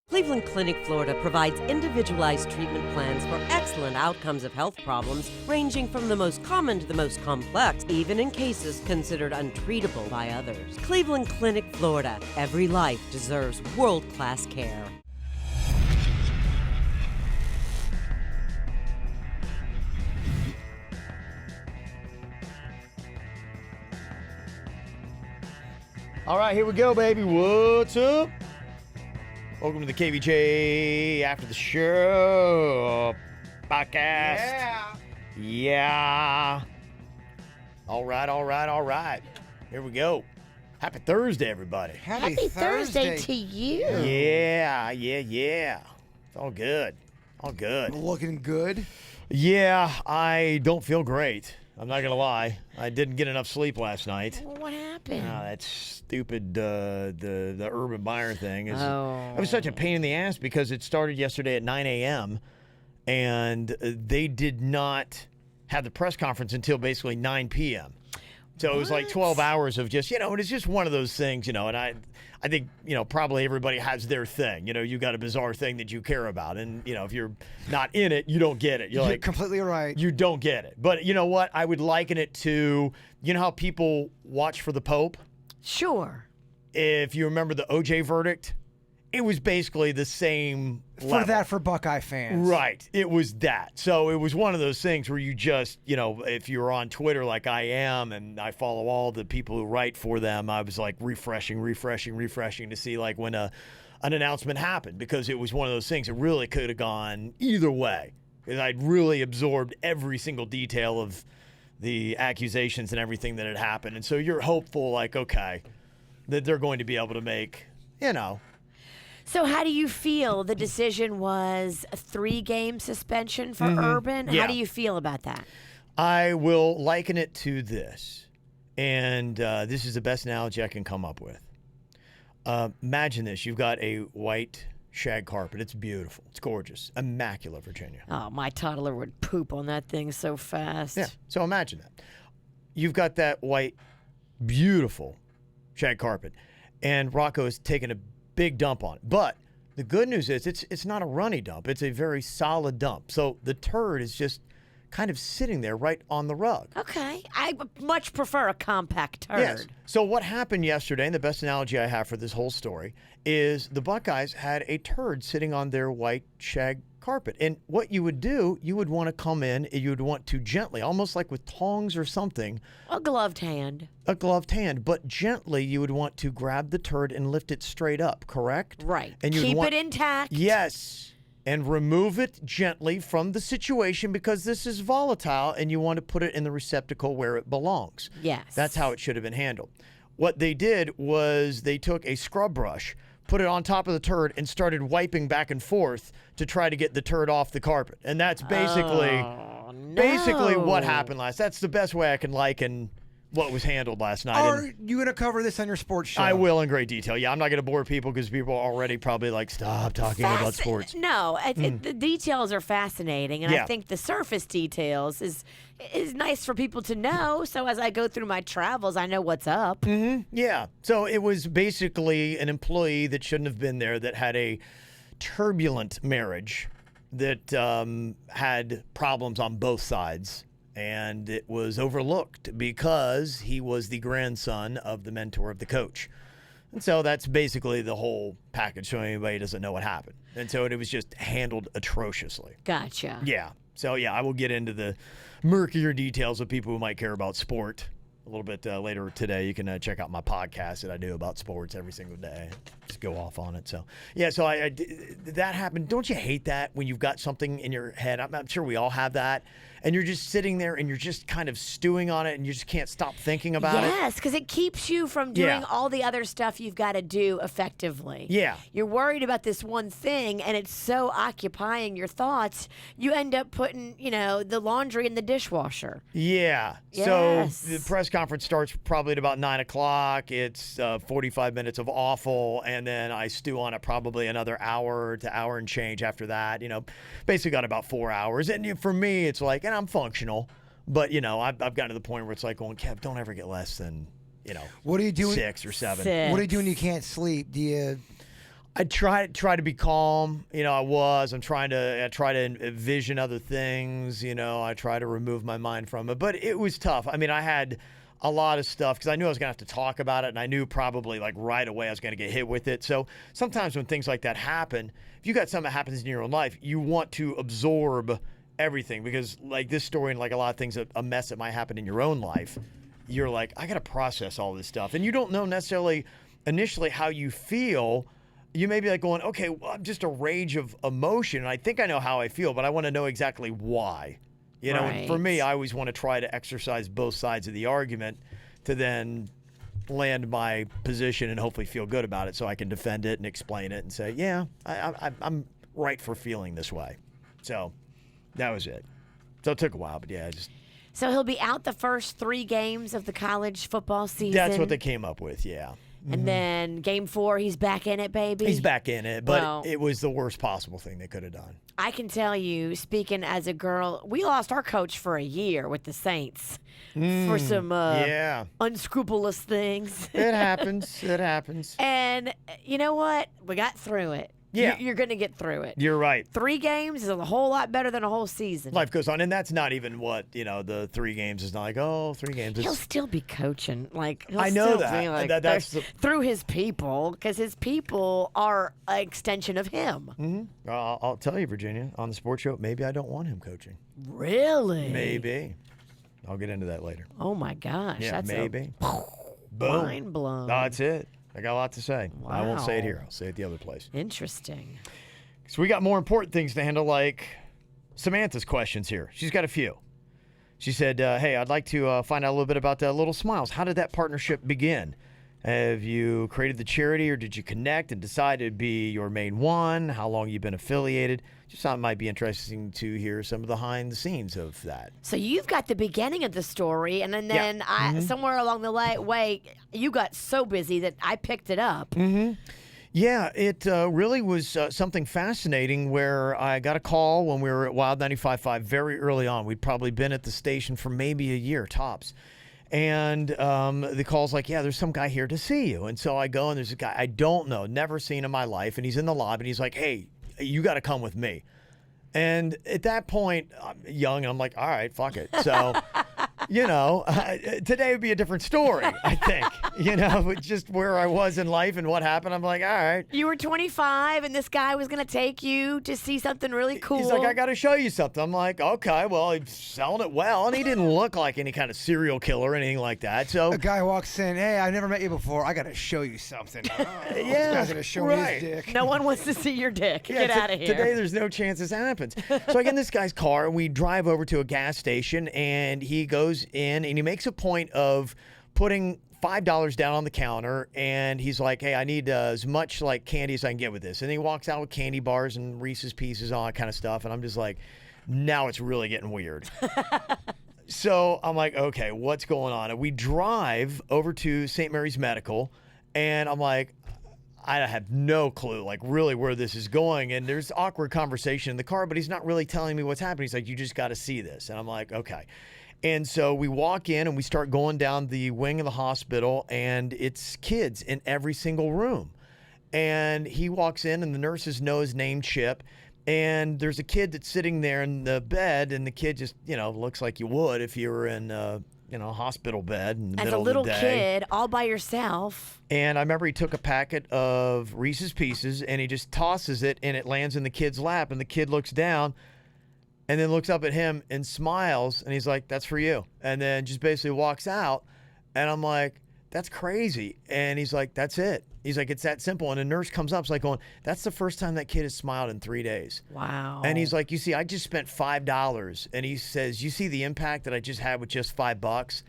Cleveland Clinic, Florida provides individualized treatment plans for excellent outcomes of health problems ranging from the most common to the most complex, even in cases considered untreatable by others. Cleveland Clinic, Florida. Every life deserves world-class care. All right, here we go, baby. What's up? Welcome to the KVJ After the Show Podcast. Yeah. All right. Here we go. Happy Thursday, everybody. Happy Thursday to you. Yeah. It's all good. Looking good. Yeah, I don't feel great. I'm not going to lie. I didn't get enough sleep last night. Well, what happened? That stupid the Urban Meyer thing. It Oh. was such a pain in the ass because it started yesterday at 9 a.m. and they did not have the press conference until basically 9 p.m. So it was like 12 hours of just, and it's just one of those things, and I think, probably everybody has their thing. You got a bizarre thing that you care about. And, if you're not in it, you don't get it. You're like, completely right. You don't get it. But you know what? I would liken it to, how people watch for the Pope? Sure. If you remember the OJ verdict, it was basically the same level. For Buckeye fans. Right. It was that. So it was one of those things where you just, if you're on Twitter like I am and I follow all the people who write for them, I was like refreshing to see like when an announcement happened, because it was one of those things that really could have gone either way. And I'd really absorbed every single detail of the accusations and everything that had happened. And so you're hopeful, like, okay, that they're going to be able to make, So how do you feel? The decision was a 3-game suspension for Urban. Yeah. How do you feel about that? I will liken it to this, and this is the best analogy I can come up with. Imagine this. You've got a white shag carpet. It's beautiful. It's gorgeous. Immaculate, Virginia. Oh, my toddler would poop on that thing so fast. Yeah, so imagine that. You've got that white, beautiful shag carpet, and Rocco is taking a big dump on it. But the good news is it's not a runny dump. It's a very solid dump. So the turd is just kind of sitting there right on the rug. Okay. I much prefer a compact turd. Yes. So what happened yesterday, and the best analogy I have for this whole story, is the Buckeyes had a turd sitting on their white shag carpet. And what you would do, you would want to come in and you would want to gently, almost like with tongs or something. A gloved hand. But gently you would want to grab the turd and lift it straight up, correct? Right. And Keep it intact. Yes. And remove it gently from the situation, because this is volatile and you want to put it in the receptacle where it belongs. Yes. That's how it should have been handled. What they did was they took a scrub brush, put it on top of the turd, and started wiping back and forth to try to get the turd off the carpet. And that's basically what happened last. That's the best way I can liken what was handled last night. Are you going to cover this on your sports show? I will in great detail. Yeah, I'm not going to bore people because people are already probably like, stop talking about sports. No, the details are fascinating, and Yeah. I think the surface details is nice for people to know. So as I go through my travels, I know what's up. Yeah. So it was basically an employee that shouldn't have been there, that had a turbulent marriage, that had problems on both sides. And it was overlooked because he was the grandson of the mentor of the coach. And so that's basically the whole package, so anybody doesn't know what happened. And so it was just handled atrociously. Gotcha. Yeah. So, yeah, I will get into the murkier details of people who might care about sport a little bit later today. You can check out my podcast that I do about sports every single day. Just go off on it. So, yeah, so that happened. Don't you hate that when you've got something in your head? I'm sure we all have that. And you're just sitting there and you're just kind of stewing on it and you just can't stop thinking about it. Yes, because it keeps you from doing all the other stuff you've got to do effectively. Yeah. You're worried about this one thing, and it's so occupying your thoughts, you end up putting, the laundry in the dishwasher. Yeah. Yes. So the press conference starts probably at about 9 o'clock. It's 45 minutes of awful, and then I stew on it probably another hour to hour and change after that. Basically got about 4 hours. And for me, it's like, and I'm functional, but I've gotten to the point where it's like going, Kev, don't ever get less than, what are you doing? 6 or 7. Six. What do you do when you can't sleep? Do you? I try to be calm. I'm trying to envision other things. I try to remove my mind from it. But it was tough. I mean, I had a lot of stuff because I knew I was going to have to talk about it, and I knew probably like right away I was going to get hit with it. So sometimes when things like that happen, if you got something that happens in your own life, you want to absorb everything because like this story and like a lot of things, a mess that might happen in your own life, you're like, I got to process all this stuff. And you don't know necessarily initially how you feel. You may be like going, okay, well, I'm just a rage of emotion. And I think I know how I feel, but I want to know exactly why. And for me, I always want to try to exercise both sides of the argument to then land my position and hopefully feel good about it so I can defend it and explain it and say, yeah, I'm right for feeling this way. So that was it. So it took a while, but yeah, So he'll be out the first 3 games of the college football season. That's what they came up with, yeah. And then game 4, he's back in it, baby. He's back in it, but it was the worst possible thing they could have done. I can tell you, speaking as a girl, we lost our coach for a year with the Saints for some unscrupulous things. It happens. It happens. And you know what? We got through it. Yeah. You're going to get through it. You're right. 3 games is a whole lot better than a whole season. Life goes on, and that's not even what, the 3 games is not like, 3 games. He'll still be coaching. He'll I know still that. be like, That's through his people, because his people are an extension of him. Mm-hmm. I'll tell you, Virginia, on the sports show, maybe I don't want him coaching. Really? Maybe. I'll get into that later. Oh, my gosh. Yeah, that's maybe. Boom. Mind blown. No, that's it. I got a lot to say. Wow. I won't say it here. I'll say it the other place. Interesting. So we got more important things to handle, like Samantha's questions here. She's got a few. She said, hey, I'd like to find out a little bit about Little Smiles. How did that partnership begin? Have you created the charity, or did you connect and decide to be your main one? How long you been affiliated? Just thought it might be interesting to hear some of the behind the scenes of that. So you've got the beginning of the story, and then somewhere along the way, you got so busy that I picked it up. Mm-hmm. Yeah, it really was something fascinating where I got a call when we were at Wild 95.5 very early on. We'd probably been at the station for maybe a year, tops. And the call's like, yeah, there's some guy here to see you. And so I go, and there's a guy I don't know, never seen in my life. And he's in the lobby, and he's like, hey, you got to come with me. And at that point, I'm young, and I'm like, all right, fuck it. So, today would be a different story, I think. Just where I was in life and what happened. I'm like, all right. You were 25, and this guy was going to take you to see something really cool. He's like, I got to show you something. I'm like, okay, well, he's selling it well. And he didn't look like any kind of serial killer or anything like that. So a guy walks in, hey, I've never met you before. I got to show you something. This guy's going to show me his dick. No one wants to see your dick. Get out of here. Today, there's no chance this happens. So I get in this guy's car, and we drive over to a gas station, and he goes in, and he makes a point of putting $5 down on the counter, and he's like, hey, I need as much like candy as I can get with this. And he walks out with candy bars and Reese's Pieces, all that kind of stuff. And I'm just like, now it's really getting weird. So I'm like, okay, what's going on? And we drive over to St. Mary's Medical, and I'm like, I have no clue, like, really where this is going. And there's awkward conversation in the car, but he's not really telling me what's happening. He's like, you just got to see this. And I'm like, okay. And so we walk in, and we start going down the wing of the hospital, and it's kids in every single room. And he walks in, and the nurses know his name, Chip. And there's a kid that's sitting there in the bed, and the kid just, looks like you would if you were in a hospital bed in the middle of the day. As a little kid, all by yourself. And I remember he took a packet of Reese's Pieces, and he just tosses it, and it lands in the kid's lap, and the kid looks down and then looks up at him and smiles, and he's like, that's for you. And then just basically walks out, and I'm like, that's crazy. And he's like, that's it. He's like, it's that simple. And a nurse comes up, it's like going, that's the first time that kid has smiled in 3 days. Wow. And he's like, you see, I just spent $5. And he says, you see the impact that I just had with just $5?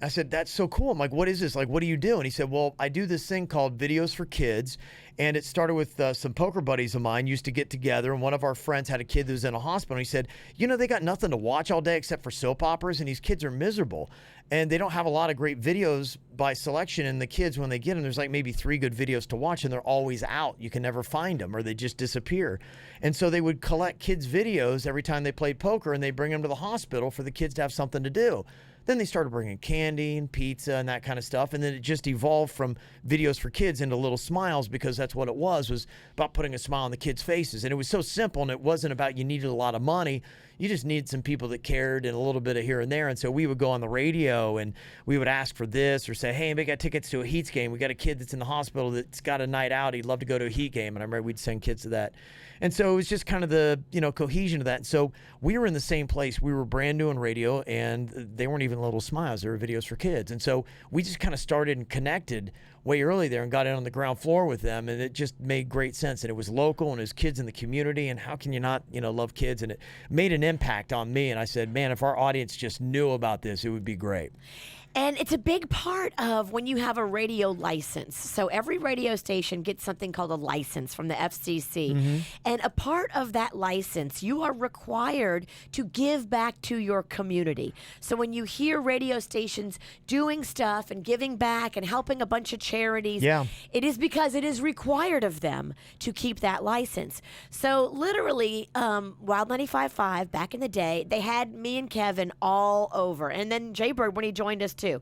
I said, that's so cool. I'm like, what is this? Like, what do you do? And he said, well, I do this thing called Videos for Kids. And it started with some poker buddies of mine used to get together. And one of our friends had a kid that was in a hospital. And he said, they got nothing to watch all day except for soap operas. And these kids are miserable. And they don't have a lot of great videos by selection. And the kids, when they get them, there's like maybe 3 good videos to watch. And they're always out. You can never find them, or they just disappear. And so they would collect kids' videos every time they played poker. And they bring them to the hospital for the kids to have something to do. then they started bringing candy and pizza and that kind of stuff. And then it just evolved from videos for kids into Little Smiles, because that's what it was about putting a smile on the kids' faces. And it was so simple, and it wasn't about you needed a lot of money. You just needed some people that cared and a little bit of here and there. And so we would go on the radio and we would ask for this, or say, hey, we got tickets to a Heats game. We got a kid that's in the hospital that's got a night out. He'd love to go to a Heat game. And I remember we'd send kids to that. And so it was just kind of the, cohesion of that. And so we were in the same place. We were brand new on radio, and they weren't even Little Smiles. They were videos for kids. And so we just kind of started and connected way early there and got in on the ground floor with them, and it just made great sense. And it was local, and it was kids in the community, and how can you not, love kids? And it made an impact on me, and I said, man, if our audience just knew about this, it would be great. And it's a big part of when you have a radio license. So every radio station gets something called a license from the FCC. Mm-hmm. And a part of that license, you are required to give back to your community. So when you hear radio stations doing stuff and giving back and helping a bunch of charities, it is because it is required of them to keep that license. So literally, Wild 95.5, back in the day, they had me and Kevin all over. And then Jaybird, when he joined us too,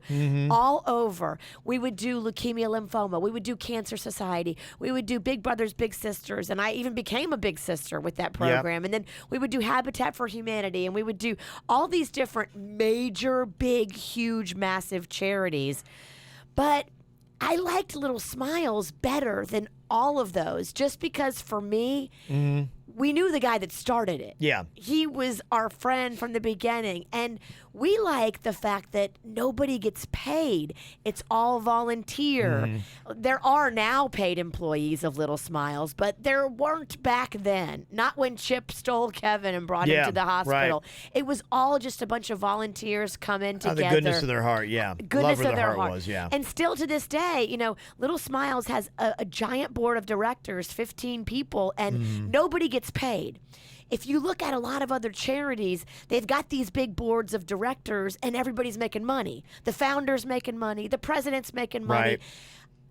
all over. We would do leukemia, lymphoma. We would do Cancer Society. We would do Big Brothers, Big Sisters. And I even became a big sister with that program. Yep. And then we would do Habitat for Humanity. And we would do all these different major, big, huge, massive charities. But I liked Little Smiles better than all of those, just because for me, we knew the guy that started it. Yeah. He was our friend from the beginning. And we like the fact that nobody gets paid. It's all volunteer. There are now paid employees of Little Smiles, but there weren't back then. Not when Chip stole Kevin and brought him to the hospital. Right. It was all just a bunch of volunteers coming together. The goodness of their heart, Goodness of their heart was, And still to this day, Little Smiles has a giant board of directors, 15 people, and nobody gets paid. If you look at a lot of other charities, they've got these big boards of directors and everybody's making money. The founder's making money. The president's making money. Right.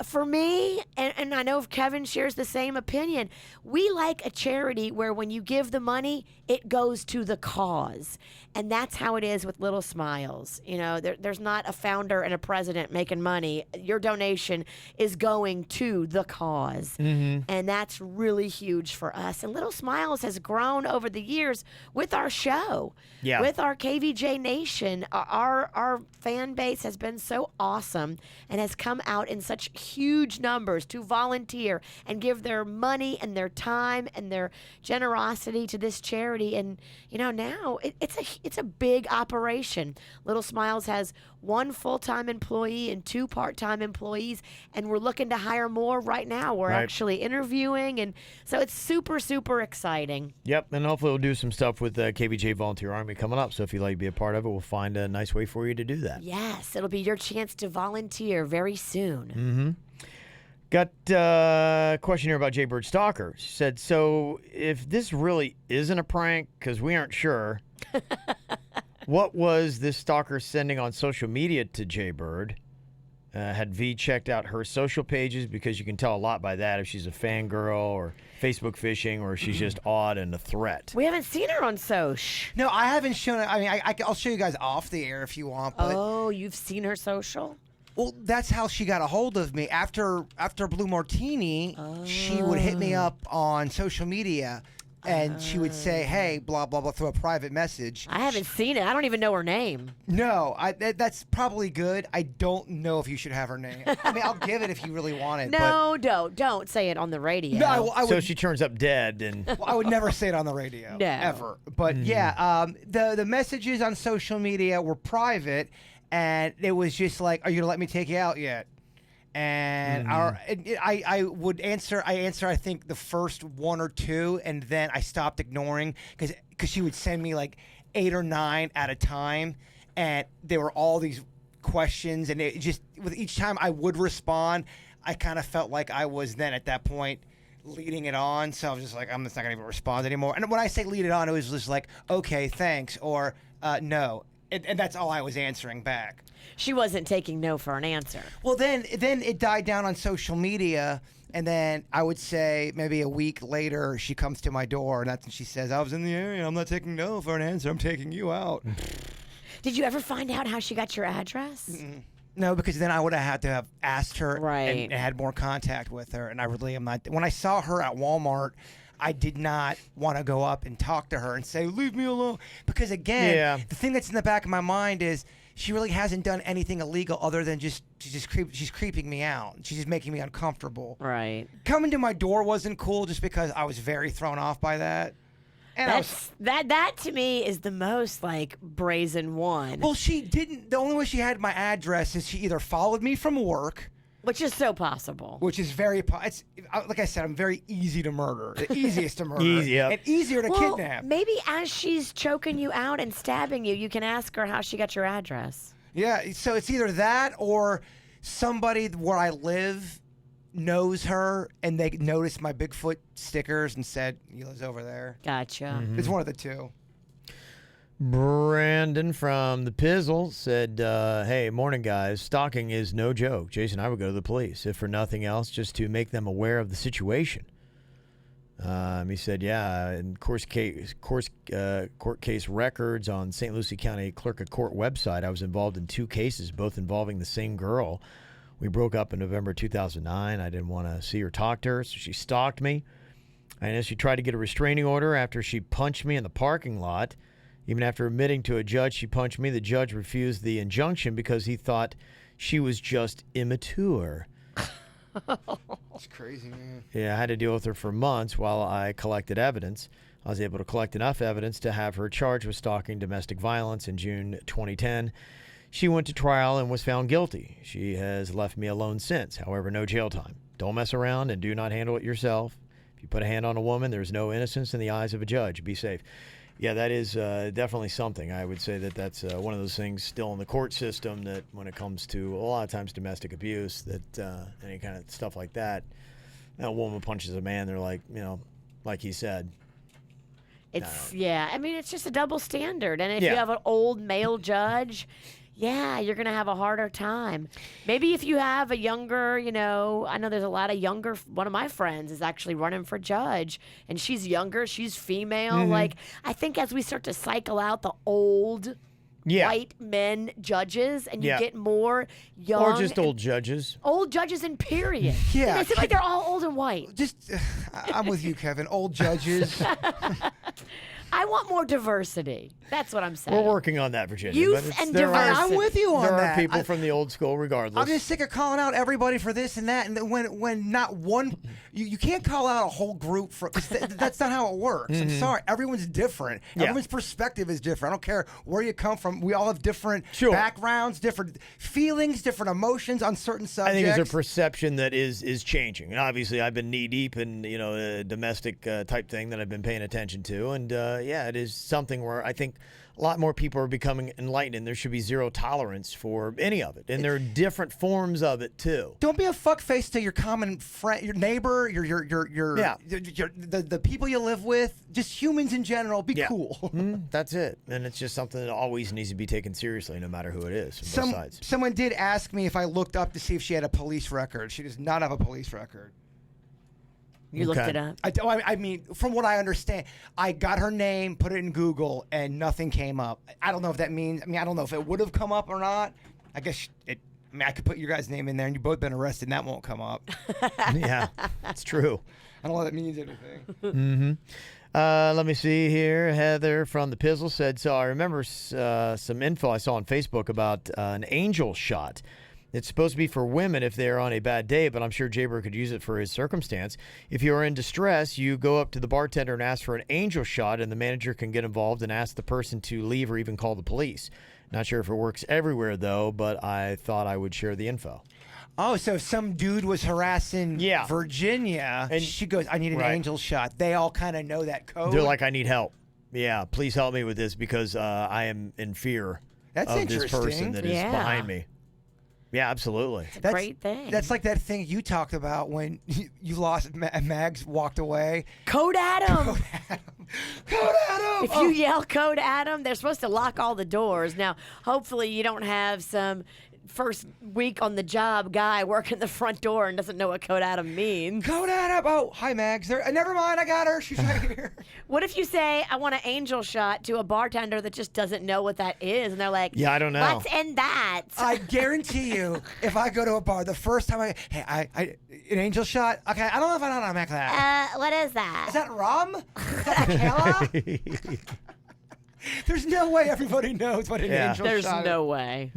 For me, and I know if Kevin shares the same opinion, we like a charity where when you give the money, it goes to the cause. And that's how it is with Little Smiles. There's not a founder and a president making money. Your donation is going to the cause. And that's really huge for us. And Little Smiles has grown over the years with our show, with our KVJ Nation. Our fan base has been so awesome and has come out in such huge numbers to volunteer and give their money and their time and their generosity to this charity. And now it's a big operation. Little Smiles has one full-time employee and 2 part-time employees, and we're looking to hire more right now. We're actually interviewing, and so it's super, super exciting. Yep, and hopefully we'll do some stuff with the KVJ Volunteer Army coming up. So if you'd like to be a part of it, we'll find a nice way for you to do that. Yes, it'll be your chance to volunteer very soon. Got a question here about Jaybird Stalker. She said, so if this really isn't a prank, because we aren't sure, what was this stalker sending on social media to Jaybird? Had V checked out her social pages? Because you can tell a lot by that if she's a fangirl or Facebook fishing or she's just odd and a threat. We haven't seen her on Soch. No, I haven't shown it. I mean, I'll show you guys off the air if you want. But oh, you've seen her social? Well, that's how she got a hold of me. After Blue Martini, she would hit me up on social media, and she would say, hey, blah, blah, blah, through a private message. I haven't seen it. I don't even know her name. No, that's probably good. I don't know if you should have her name. I mean, I'll give it if you really want it. No, don't say it on the radio. No, I would, so she turns up dead. And well, I would never say it on the radio. No. Ever. But, the messages on social media were private. And it was just like, are you gonna let me take you out yet? And I would answer. I think the first 1 or 2, and then I stopped ignoring because she would send me like 8 or 9 at a time, and there were all these questions, and it just with each time I would respond, I kind of felt like I was then at that point leading it on. So I was just like, I'm just not gonna even respond anymore. And when I say lead it on, it was just like, okay, thanks, or no. And that's all I was answering back. She wasn't taking no for an answer. Well, then it died down on social media, and then I would say maybe a week later she comes to my door, and that's when she says, I was in the area. I'm not taking no for an answer. I'm taking you out. Did you ever find out how she got your address? No, because then I would have had to have asked her Right. and had more contact with her. And I really am not. When I saw her at Walmart, I did not want to go up and talk to her and say, leave me alone. Because again, the thing that's in the back of my mind is she really hasn't done anything illegal other than she's creeping me out. She's just making me uncomfortable. Right. Coming to my door wasn't cool just because I was very thrown off by that. And That to me is the most like brazen one. well, she didn't. The only way she had my address is she either followed me from work, which is so possible. which is it's like I said, I'm very easy to murder, the easiest to murder, Easy, yep. and easier to Well, kidnap. maybe as she's choking you out and stabbing you, you can ask her how she got your address. Yeah, so it's either that or somebody where I live knows her and they noticed my Bigfoot stickers and said he lives over there. Gotcha. It's one of the two. Brandon from the Pizzle said, hey, morning, guys. Stalking is no joke. Jason and I would go to the police, if for nothing else, just to make them aware of the situation. He said, yeah, in court case records on St. Lucie County Clerk of Court website, I was involved in 2 cases, both involving the same girl. We broke up in November 2009. I didn't want to see or talk to her, so she stalked me. And as she tried to get a restraining order after she punched me in the parking lot, even after admitting to a judge she punched me, the judge refused the injunction because he thought she was just immature. It's crazy, man. Yeah, I had to deal with her for months while I collected evidence. I was able to collect enough evidence to have her charged with stalking domestic violence in June 2010. She went to trial and was found guilty. She has left me alone since. However, no jail time. Don't mess around and do not handle it yourself. If you put a hand on a woman, there's no innocence in the eyes of a judge. Be safe. Yeah, that is definitely something. I would say that that's one of those things still in the court system that when it comes to a lot of times domestic abuse, that any kind of stuff like that, a woman punches a man, they're like, like he said. I mean, it's just a double standard. And if Yeah. you have an old male judge, yeah, you're going to have a harder time. Maybe if you have a younger, I know there's a lot of younger, one of my friends is actually running for judge, and she's younger, she's female. Mm-hmm. Like, I think as we start to cycle out the old white men judges and you get more young. Or just old judges. Old judges in period. Yeah. They seem like they're all old and white. Just, I'm with you, Kevin. Old judges. I want more diversity. That's what I'm saying. We're working on that, Virginia. Youth but and there are- diversity. I'm with you on There that. are people from the old school regardless. I'm just sick of calling out everybody for this and that, and then when not one, you can't call out a whole group for. 'Cause that's not how it works. I'm sorry, everyone's different. Yeah. Everyone's perspective is different. I don't care where you come from. We all have different Sure. backgrounds, different feelings, different emotions on certain I subjects. think it's a perception that is changing, and obviously I've been knee deep in a domestic type thing that I've been paying attention to, and it is something where I think a lot more people are becoming enlightened, and there should be zero tolerance for any of it, and there are different forms of it too. Don't be a fuckface to your common friend, your neighbor, the people you live with, just humans in general. Be cool. That's it, and it's just something that always needs to be taken seriously, no matter who it is. From both sides. Someone did ask me if I looked up to see if she had a police record. She does not have a police record. You looked Okay. it up. I mean, from what I understand, I got her name, put it in Google, and nothing came up. I don't know if that means. I don't know if it would have come up or not. I guess it. I could put your guys' name in there, and you've both been arrested, and that won't come up. Yeah, it's true. I don't know if that means anything. Let me see here. Heather from the Pizzle said, so I remember some info I saw on Facebook about an angel shot. It's supposed to be for women if they're on a bad day, but I'm sure Jaber could use it for his circumstance. If you are in distress, you go up to the bartender and ask for an angel shot, and the manager can get involved and ask the person to leave or even call the police. Not sure if it works everywhere, though, but I thought I would share the info. Oh, so if some dude was harassing Virginia, and she goes, I need an angel shot. They all kind of know that code. They're like, I need help. Yeah, please help me with this because I am in fear That's of this interesting. person that is behind me. Yeah, absolutely. It's a great thing. That's like that thing you talked about when you lost, Mags walked away. Code Adam. Code Adam. If you yell Code Adam, they're supposed to lock all the doors. Now, hopefully you don't have some first week on the job guy working the front door and doesn't know what Code Adam means. Code Adam. Oh, hi, Mags. Never mind. I got her. She's right here. What if you say, I want an angel shot to a bartender that just doesn't know what that is? And they're like, Yeah, I don't know. What's in that? I guarantee you, if I go to a bar, the first time an angel shot? Okay, I don't know if I know how to make that. What is that? Is that rum? Is that tequila? There's no way everybody knows what an angel There's shot is. no way.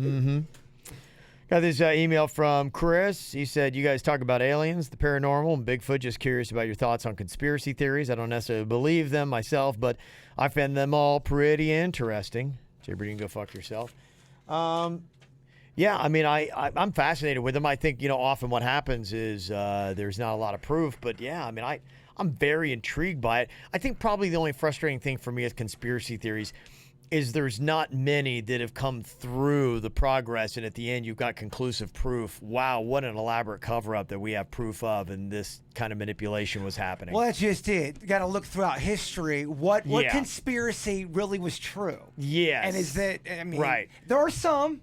Got this email from Chris. He said, you guys talk about aliens, the paranormal, and Bigfoot. Just curious about your thoughts on conspiracy theories. I don't necessarily believe them myself, but I find them all pretty interesting. Jabber, you can go fuck yourself. Yeah, I mean, I'm fascinated with them. I think, often what happens is there's not a lot of proof. But, yeah, I mean, I'm very intrigued by it. I think probably the only frustrating thing for me with conspiracy theories is there's not many that have come through the progress, and at the end you've got conclusive proof. Wow, what an elaborate cover-up that we have proof of, and this kind of manipulation was happening. Well, that's just it. You got to look throughout history. What conspiracy really was true? Yes. And is that, I mean, right. There are some,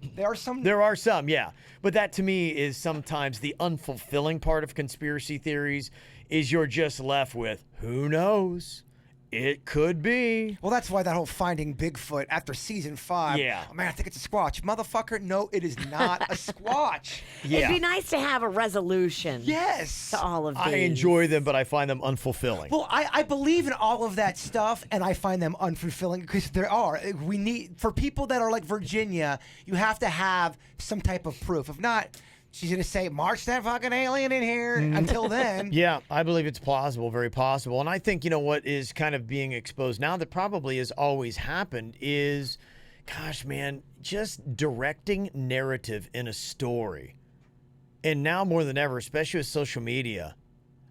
yeah. But that to me is sometimes the unfulfilling part of conspiracy theories is you're just left with, who knows? It could be. Well, that's why that whole Finding Bigfoot after season 5. Yeah. Oh, man, I think it's a squatch. Motherfucker, no, it is not a squatch. Yeah. It'd be nice to have a resolution Yes. to all of these. I enjoy them, but I find them unfulfilling. Well, I believe in all of that stuff, and I find them unfulfilling because there are. We need, for people that are like Virginia, you have to have some type of proof. If not, she's going to say, march that fucking alien in here. Until then. Yeah, I believe it's plausible, very possible. And I think, what is kind of being exposed now that probably has always happened is, gosh, man, just directing narrative in a story. And now more than ever, especially with social media.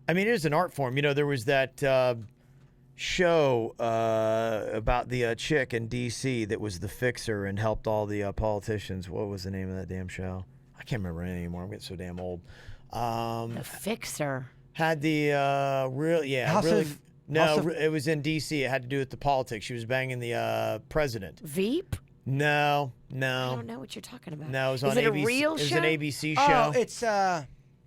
I mean, it is an art form. There was that show about the chick in D.C. that was the fixer and helped all the politicians. What was the name of that damn show? I can't remember it anymore. I'm getting so damn old. The Fixer. Had the it was in D.C. It had to do with the politics. She was banging the president. Veep? No. I don't know what you're talking about. No, it was on Is it ABC. a real It was show? an ABC show. Oh, it's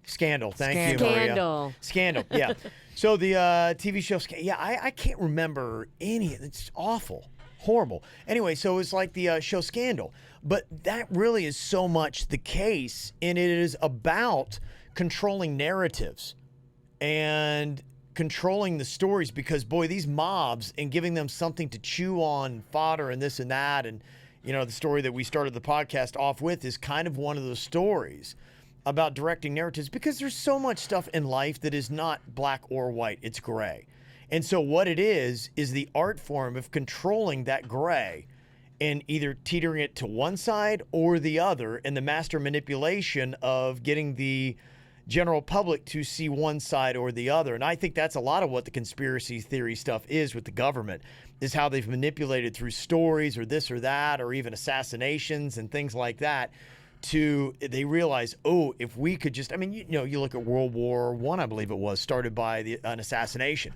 Scandal. Thank you, Maria. Scandal. Scandal. Yeah. So the TV show. I can't remember any. It's awful, horrible. Anyway, so it was like the show Scandal, but that really is so much the case, and it is about controlling narratives and controlling the stories because, boy, these mobs and giving them something to chew on, fodder and this and that. And, the story that we started the podcast off with is kind of one of those stories about directing narratives because there's so much stuff in life that is not black or white. It's gray. And so what it is the art form of controlling that gray and either teetering it to one side or the other, and the master manipulation of getting the general public to see one side or the other. And I think that's a lot of what the conspiracy theory stuff is with the government, is how they've manipulated through stories or this or that, or even assassinations and things like that, they realize, if we could just, you look at World War I believe it was, started by an assassination.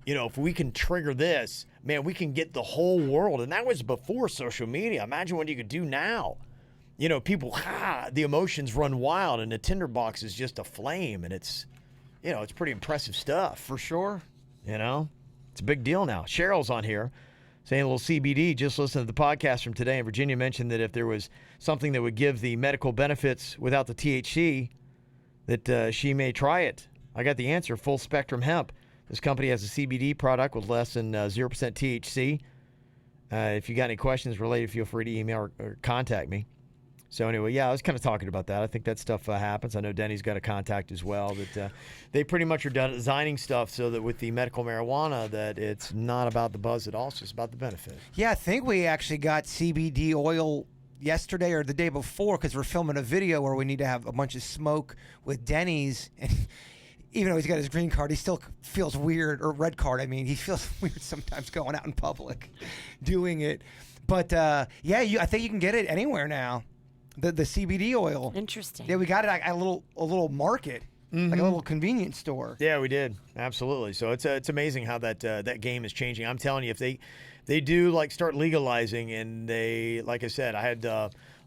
If we can trigger this, man, we can get the whole world. And that was before social media. Imagine what you could do now. People, the emotions run wild, and the tinderbox is just aflame, and it's pretty impressive stuff. for sure. It's a big deal now. Cheryl's on here saying a little CBD. Just listen to the podcast from today. And Virginia mentioned that if there was something that would give the medical benefits without the THC, that she may try it. I got the answer, Full Spectrum Hemp. This company has a CBD product with less than 0% THC. If you got any questions related, feel free to email or contact me. So anyway, I was kind of talking about that. I think that stuff happens. I know Denny's got a contact as well. That they pretty much are designing stuff so that with the medical marijuana, that it's not about the buzz at all. It's just about the benefit. Yeah, I think we actually got CBD oil yesterday or the day before because we're filming a video where we need to have a bunch of smoke with Denny's. And even though he's got his green card, he still feels weird, or red card. He feels weird sometimes going out in public doing it. But I think you can get it anywhere now. The CBD oil. Interesting. Yeah, we got it at a little market, like a little convenience store. Yeah, we did. Absolutely. So it's amazing how that game is changing. I'm telling you, if they do start legalizing, and they, like I said, I had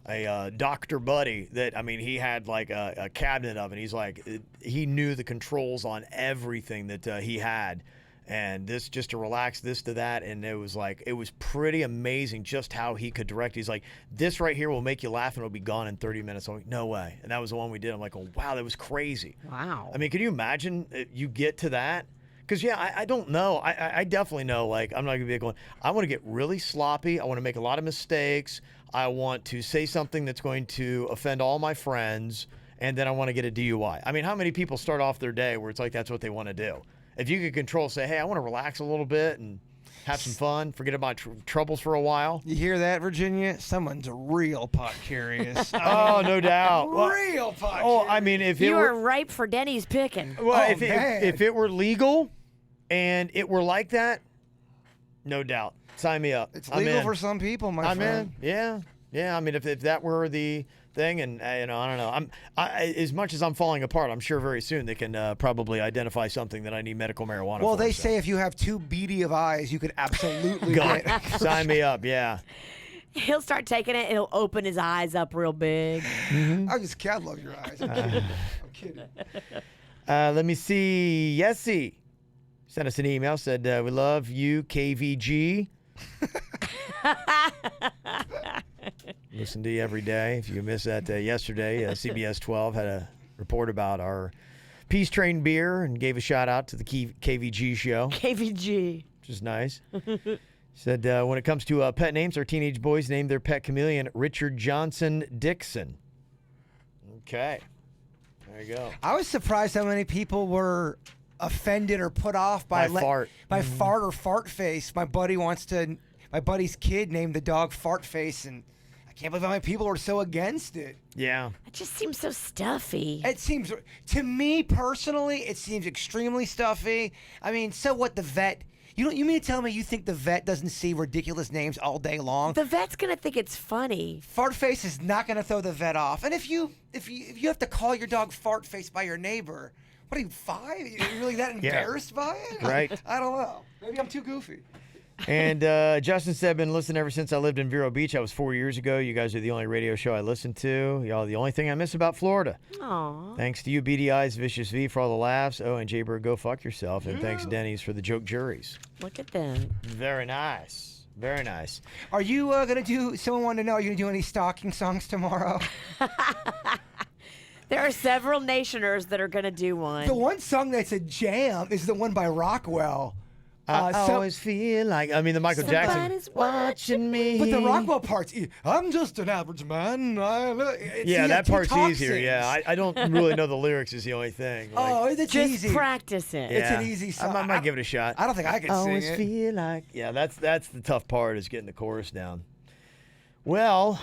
a doctor buddy that, I mean, he had like a cabinet of it. He's like, he knew the controls on everything that he had. And this just to relax, this to that. And it was pretty amazing just how he could direct. He's like, this right here will make you laugh and it'll be gone in 30 minutes. I'm like, no way. And that was the one we did. I'm like, oh, wow, that was crazy. Wow. I mean, can you imagine you get to that? Because, yeah, I don't know. I definitely know, like, I'm not going to be going, I want to get really sloppy. I want to make a lot of mistakes. I want to say something that's going to offend all my friends. And then I want to get a DUI. I mean, how many people start off their day where it's like that's what they want to do? If you could control, say, hey, I want to relax a little bit and have some fun, forget about troubles for a while. You hear that, Virginia? Someone's real pot curious. Oh, no doubt. Real pot Oh, curious. I mean, if it You were are ripe for Denny's picking. well, Oh, man. if it were legal and it were like that, no doubt. Sign me up. It's I'm legal in. for some people, my I'm friend. in. Yeah. Yeah. I mean, if that were the thing, and I don't know. As much as I'm falling apart, I'm sure very soon they can probably identify something that I need medical marijuana for. Well, they so. say if you have too beady of eyes, you could absolutely God, get. sign me up. Yeah. He'll start taking it and he'll open his eyes up real big. I just can't love your eyes. I'm kidding. I'm kidding. Let me see. Yessie sent us an email. Said we love you, KVG. Listen to you every day. If you missed that yesterday, CBS 12 had a report about our Peace Train beer and gave a shout out to the KVG show, KVG. which is nice. Said when it comes to pet names, our teenage boys named their pet chameleon Richard Johnson Dixon. Okay. There you go. I was surprised how many people were offended or put off by fart. By fart or fart face. My buddy's kid named the dog Fart Face, and I can't believe how many people are so against it. Yeah. It just seems so stuffy. It seems, to me personally, it seems extremely stuffy. I mean, so what, the vet? You mean to tell me you think the vet doesn't see ridiculous names all day long? The vet's gonna think it's funny. Fart Face is not going to throw the vet off. And if you have to call your dog Fart Face by your neighbor, what are you, 5? Are you really that embarrassed by it? Right. I don't know. Maybe I'm too goofy. And Justin said, I've been listening ever since I lived in Vero Beach. That was 4 years ago. You guys are the only radio show I listen to. Y'all the only thing I miss about Florida. Aw. Thanks to you, BDI's Vicious V, for all the laughs. Oh, and Jaybird, go fuck yourself. And thanks, Denny's, for the joke juries. Look at them. Very nice. Very nice. Are you going to do, someone wanted to know, are you going to do any stalking songs tomorrow? There are several nationers that are gonna do one. The one song that's a jam is the one by Rockwell. I always feel like, I mean, the Michael Jackson. Somebody's watching me. But the Rockwell part's, I'm just an average man. Yeah, that part's Talk easier. sings. Yeah, I don't really know the lyrics is the only thing. Like, Oh, it's Just easy. practice it. It's yeah. an easy song. I might give it a shot. I don't think I can sing always it. feel like. Yeah, that's the tough part is getting the chorus down. Well,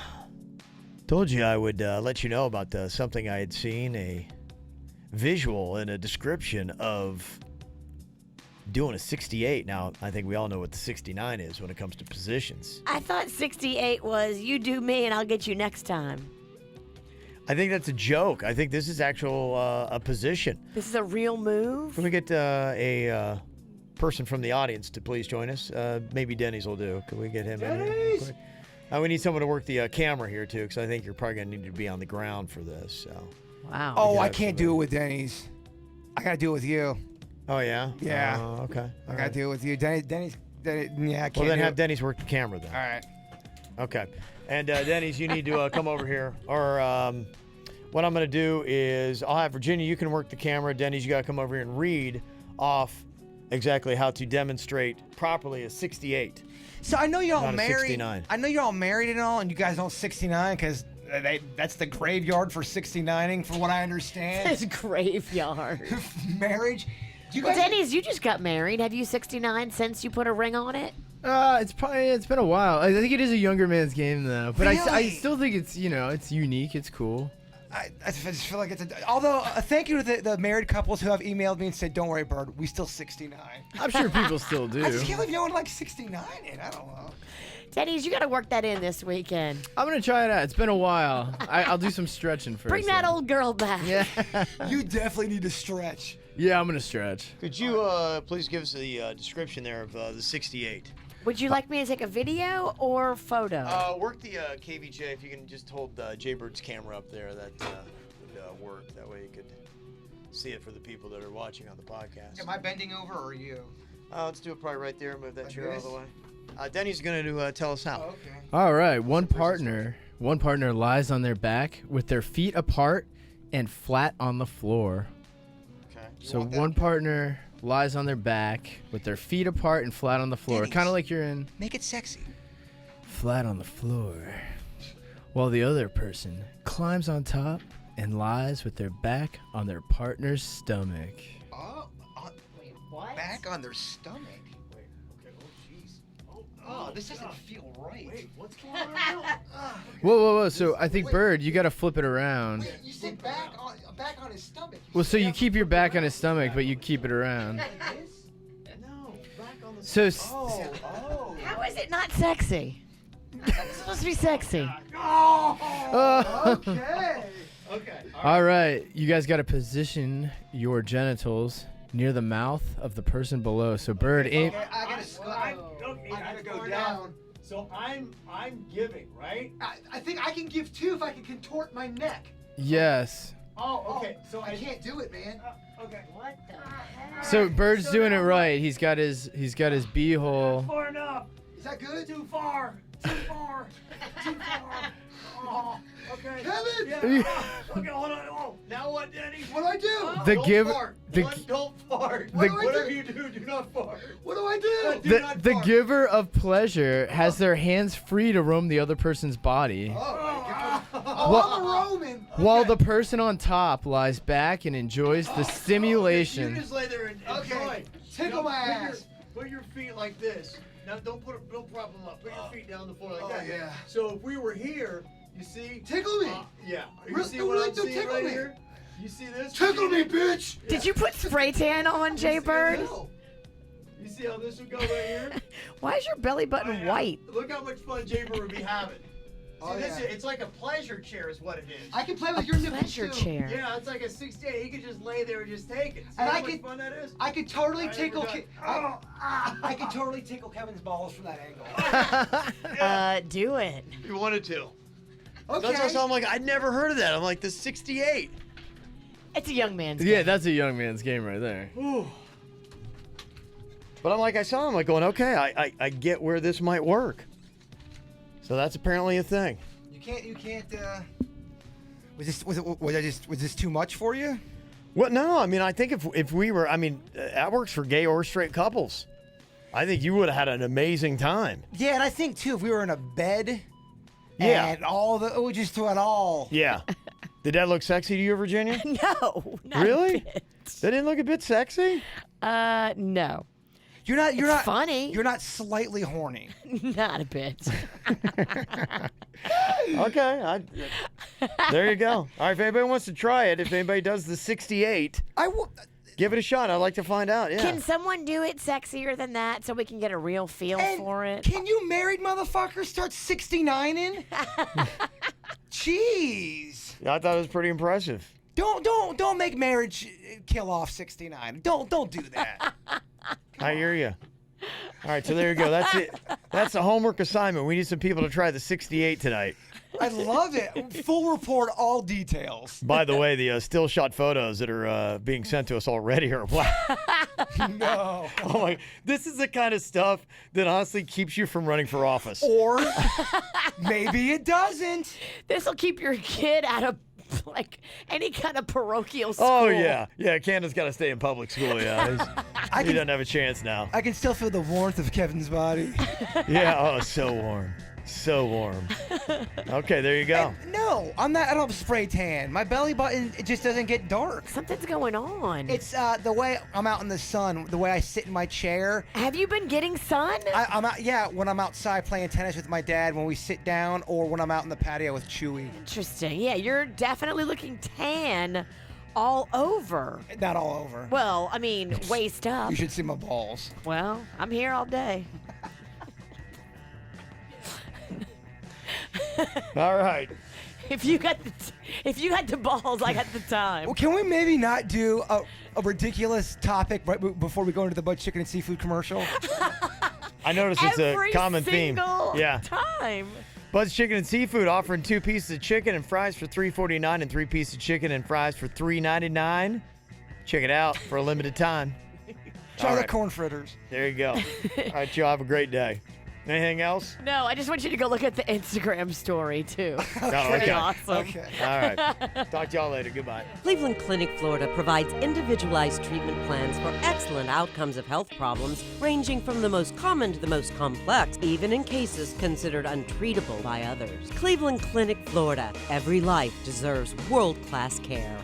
told you I would let you know about something I had seen, a visual and a description of doing a 68. Now, I think we all know what the 69 is when it comes to positions. I thought 68 was you do me and I'll get you next time. I think that's a joke. I think this is actual a position. This is a real move. Can we get a person from the audience to please join us? Maybe Denny's will do. Can we get him in here? real quick? We need someone to work the camera here, too, because I think you're probably going to need to be on the ground for this. So. Wow. Oh, I have can't do it with Denny's. I got to do it with you. Oh, yeah? Yeah. Okay. I got to do it with you. Denny's, yeah, I can't Well, then do have it. Denny's work the camera then. All right. Okay. And Denny's, you need to come over here. Or what I'm going to do is I'll have Virginia, you can work the camera. Denny's, you got to come over here and read off exactly how to demonstrate properly a 68. So I know you're all Not a married. 69. I know you're all married and all, and you guys don't 69 because that's the graveyard for 69ing, from what I understand. It's graveyard. Marriage. Do you Well, guys? Denny's, you just got married. Have you 69 since you put a ring on it? It's been a while. I think it is a younger man's game though, but I Really? still think it's it's unique. It's cool. I just feel like it's although thank you to the married couples who have emailed me and said, "Don't worry, Bird, we still 69." I'm sure people still do. I just can't believe no one like 69 it. I don't know. Denny's, you got to work that in this weekend. I'm gonna try it out. It's been a while. I'll do some stretching first. Bring that old girl back. Yeah. You definitely need to stretch. Yeah, I'm gonna stretch. Could you please give us the description there of the 68? Would you like me to take a video or photo? Work the KVJ. If you can just hold Jaybird's camera up there, that would work. That way you could see it for the people that are watching on the podcast. Am I bending over or are you? Let's do it probably right there. Move that chair out of the way. Denny's going to tell us how. Oh, okay. All right, one partner lies on their back with their feet apart and flat on the floor. Okay. So one partner lies on their back with their feet apart and flat on the floor, kind of like you're in Make it sexy. flat on the floor, while the other person climbs on top and lies with their back on their partner's stomach. Oh, wait, What? back on their stomach. Wait, okay, oh jeez. Oh, this doesn't feel right. Wait, what's going on now? Whoa. So I think, Bird, you got to flip it around. Wait, you said back on his stomach. Well, so you keep your back on his stomach, but you keep it around. No, back on the... So, Oh. How is it not sexy? It's supposed to be sexy. Okay. Okay. all right, you guys got to position your genitals near the mouth of the person below. So, Bird, aim. Okay, I gotta go down. So I'm giving, right? I think I can give two if I can contort my neck. Yes. Oh, okay. So I can't do it, man. Okay. What the heck? So Bird's doing it right. He's got his beehole. Far enough. Is that good? Too far. Too far. Too far. Oh, okay. Kevin! Yeah. Okay, hold on. Oh, now what, Denny? What do I do? The Don't give fart. the One, don't fart. the- Whatever you do not fart. What do I do? Do the, not the fart. giver of pleasure has their hands free to roam the other person's body, Oh, Well- I'm a Roman. while the person on top lies back and enjoys the You stimulation. just lay there and Okay. enjoy. Tickle my ass. Put your feet like this. Now don't prop them up. Put your feet down the floor like Oh, that. yeah. So if we were here, you see? Tickle me. Yeah. You Really- see no, what really, I'm don't seeing tickle right me. here? You see this? Tickle me, bitch. Did you put spray tan on, Jay Bird? You see how this would go right here? Why is your belly button white? Look how much fun Jay Bird would be having. Oh, See, this yeah. it's like a pleasure chair is what it is. I can play with A your nipples pleasure too. chair. Yeah, it's like a 68. He could just lay there and just take it. See And how I much could- fun that is? I could totally All right, tickle. we're done. I could totally tickle Kevin's balls from that angle. Do it. You wanted to. Okay. That's why I'm like, I'd never heard of that. I'm like, the 68. It's a young man's Yeah, game. that's a young man's game right there. Ooh. But I'm like, I saw him like going, okay, I get where this might work. So that's apparently a thing. You can't. Was this too much for you? Well, no, I mean, I think if we were, I mean, that works for gay or straight couples. I think you would have had an amazing time. Yeah, and I think too, if we were in a bed, Yeah. and we just threw it all. Yeah. Did that look sexy to you, Virginia? No. Not Really? A bit. That didn't look a bit sexy? No. You're not. You're It's not funny. You're not slightly horny. Not a bit. Okay. There you go. All right, if anybody wants to try it, if anybody does the 68, give it a shot. I'd like to find out. Yeah. Can someone do it sexier than that so we can get a real feel for it? Can you married motherfuckers start 69ing? Jeez. I thought it was pretty impressive. Don't make marriage kill off 69. Don't do that. I hear you. All right, so there you go. That's it. That's the homework assignment. We need some people to try the 68 tonight. I love it. Full report, all details. By the way, the still shot photos that are being sent to us already are wow. No. Oh my! This is the kind of stuff that honestly keeps you from running for office. Or maybe it doesn't. This will keep your kid out of like any kind of parochial school. Oh yeah. Candace got to stay in public school. Yeah, he can- doesn't have a chance now. I can still feel the warmth of Kevin's body. Yeah. Oh, so warm. So warm. Okay, there you go. No, I'm not. I don't have spray tan. My belly button, it just doesn't get dark. Something's going on. It's the way I'm out in the sun, the way I sit in my chair. Have you been getting sun? I'm out. Yeah, when I'm outside playing tennis with my dad, when we sit down, or when I'm out in the patio with Chewy. Interesting. Yeah, you're definitely looking tan all over. Not all over. Well, I mean, waist up. You should see my balls. Well, I'm here all day. All right. If you had the balls, I got the time. Well, can we maybe not do a ridiculous topic right before we go into the butt chicken and seafood commercial? I noticed it's a Every common theme. single Yeah. time. Bud's Chicken and Seafood offering 2 pieces of chicken and fries for $3.49 and 3 pieces of chicken and fries for $3.99. Check it out for a limited time. Try All the right. corn fritters. There you go. All right, y'all have a great day. Anything else? No, I just want you to go look at the Instagram story, too. Oh, Pretty okay. awesome. Okay. All right. Talk to y'all later. Goodbye. Cleveland Clinic, Florida provides individualized treatment plans for excellent outcomes of health problems ranging from the most common to the most complex, even in cases considered untreatable by others. Cleveland Clinic, Florida. Every life deserves world-class care.